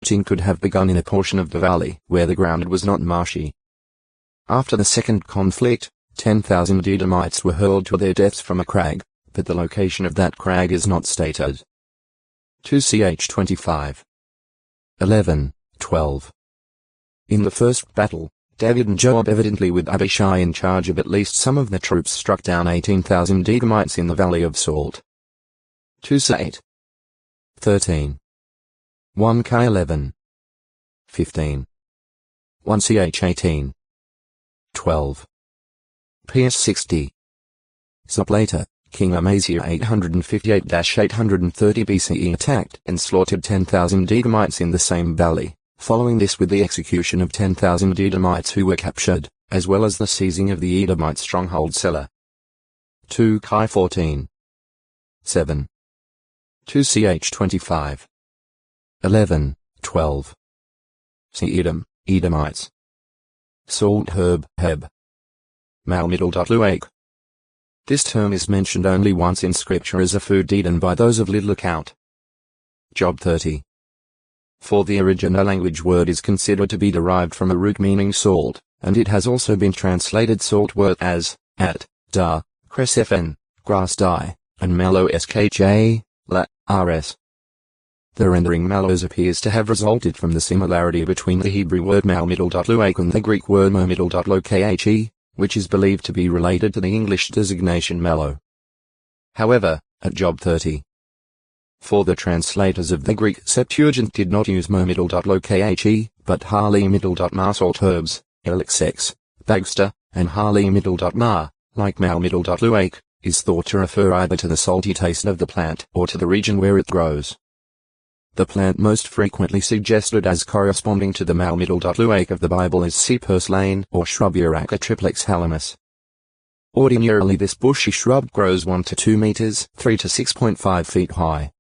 could have begun in a portion of the valley where the ground was not marshy. After the second conflict, 10,000 Edomites were hurled to their deaths from a crag, but the location of that crag is not stated. 2ch 25. 11, 12. In the first battle, David and Joab, evidently with Abishai in charge of at least some of the troops, struck down 18,000 Edomites in the Valley of Salt. 2ch 13. 1k 11. 15. 1ch 18. 12. PS 60. Later, King Amaziah 858-830 BCE attacked and slaughtered 10,000 Edomites in the same valley, following this with the execution of 10,000 Edomites who were captured, as well as the seizing of the Edomite stronghold Selah. 2ch 14. 7. 2ch 25. 11, 12. See Edom, Edomites. Salt herb, Heb. Malmiddle.luake. This term is mentioned only once in scripture as a food deed and by those of little account. Job 30. For the original language word is considered to be derived from a root meaning salt, and it has also been translated salt word as, at, da, cresfen, grass dye, and mallow skj, la, rs. The rendering mallows appears to have resulted from the similarity between the Hebrew word malmiddle.luake and the Greek word mermiddle.lokhe, which is believed to be related to the English designation mallow. However, at Job 30. For the translators of the Greek Septuagint did not use mermiddle.lokhe, but harli-middle.ma salt herbs, elixex, bagster, and harli-middle.ma, like malmiddle.luake, is thought to refer either to the salty taste of the plant or to the region where it grows. The plant most frequently suggested as corresponding to the malmiddle.luake of the Bible is sea purslane or shrub Uraca triplex halamus. Ordinarily this bushy shrub grows 1 to 2 meters, 3 to 6.5 feet high.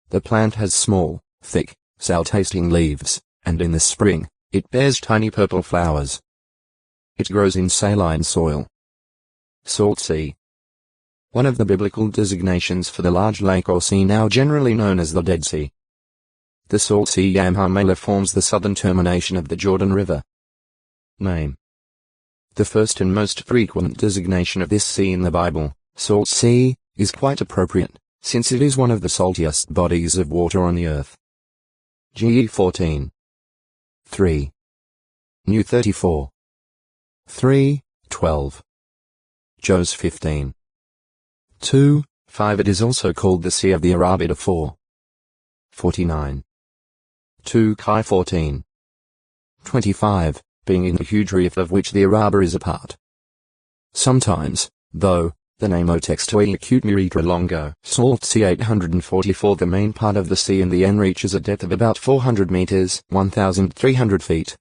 The plant has small, thick, sour-tasting leaves, and in the spring, it bears tiny purple flowers. It grows in saline soil. Salt sea. One of the biblical designations for the large lake or sea now generally known as the Dead Sea. The Salt Sea Yam HaMelah forms the southern termination of the Jordan River. Name. The first and most frequent designation of this sea in the Bible, Salt Sea, is quite appropriate, since it is one of the saltiest bodies of water on the earth. GE 14. 3. New 34. 3, 12. Jos 15. 2, 5. It is also called the Sea of the Arabida 4. 49. 2ch 14. 25, being in the huge reef of which the Araba is a part. Sometimes, though, the name Otextoi acute Muritra longo, Salt Sea 844. The main part of the sea in the N reaches a depth of about 400 meters, 1,300 feet.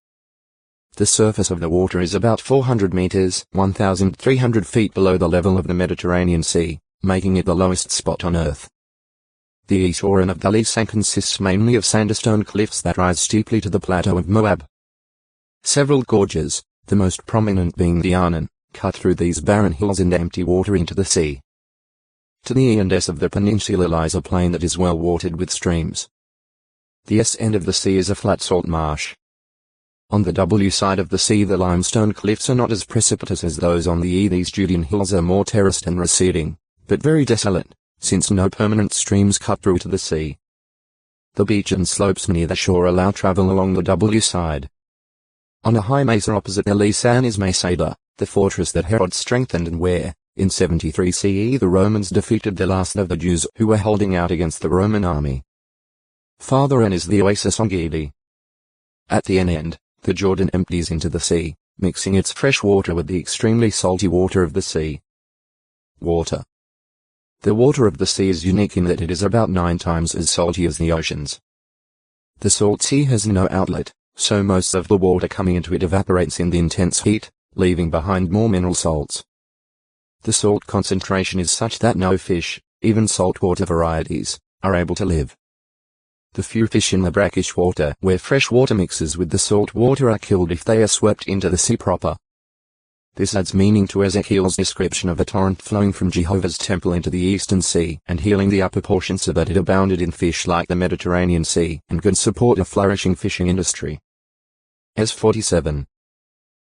The surface of the water is about 400 meters, 1,300 feet below the level of the Mediterranean Sea, making it the lowest spot on Earth. The East Oran of Dalisan consists mainly of sandstone cliffs that rise steeply to the plateau of Moab. Several gorges, the most prominent being the Arnon, cut through these barren hills and empty water into the sea. To the E and S of the peninsula lies a plain that is well watered with streams. The S end of the sea is a flat salt marsh. On the W side of the sea the limestone cliffs are not as precipitous as those on the E. These Judean hills are more terraced and receding, but very desolate, since no permanent streams cut through to the sea. The beach and slopes near the shore allow travel along the W side. On a high mesa opposite Elisan is Masada, the fortress that Herod strengthened and where, in 73 CE, the Romans defeated the last of the Jews who were holding out against the Roman army. Farther in is the oasis on Gedi. At the end, the Jordan empties into the sea, mixing its fresh water with the extremely salty water of the sea. Water. The water of the sea is unique in that it is about 9 times as salty as the oceans. The salt sea has no outlet, so most of the water coming into it evaporates in the intense heat, leaving behind more mineral salts. The salt concentration is such that no fish, even saltwater varieties, are able to live. The few fish in the brackish water where fresh water mixes with the salt water are killed if they are swept into the sea proper. This adds meaning to Ezekiel's description of a torrent flowing from Jehovah's temple into the eastern sea and healing the upper portion so that it abounded in fish like the Mediterranean Sea and could support a flourishing fishing industry. S47.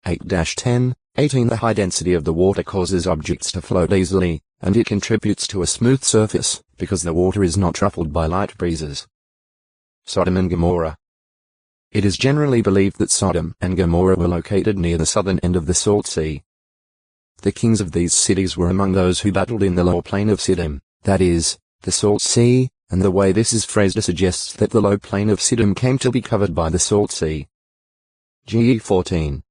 8-10, 18 The high density of the water causes objects to float easily, and it contributes to a smooth surface, because the water is not ruffled by light breezes. Sodom and Gomorrah. It is generally believed that Sodom and Gomorrah were located near the southern end of the Salt Sea. The kings of these cities were among those who battled in the lower plain of Siddim, that is, the Salt Sea, and the way this is phrased suggests that the low plain of Siddim came to be covered by the Salt Sea. GE 14.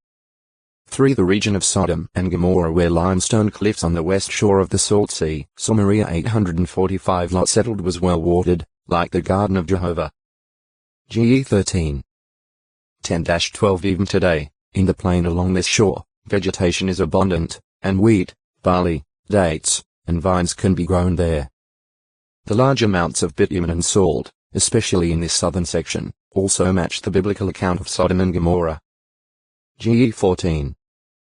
3. The region of Sodom and Gomorrah were limestone cliffs on the west shore of the Salt Sea. Samaria 845 Lot settled was well watered, like the Garden of Jehovah. GE 13. 10-12 Even today, in the plain along this shore, vegetation is abundant, and wheat, barley, dates, and vines can be grown there. The large amounts of bitumen and salt, especially in this southern section, also match the biblical account of Sodom and Gomorrah. GE 14.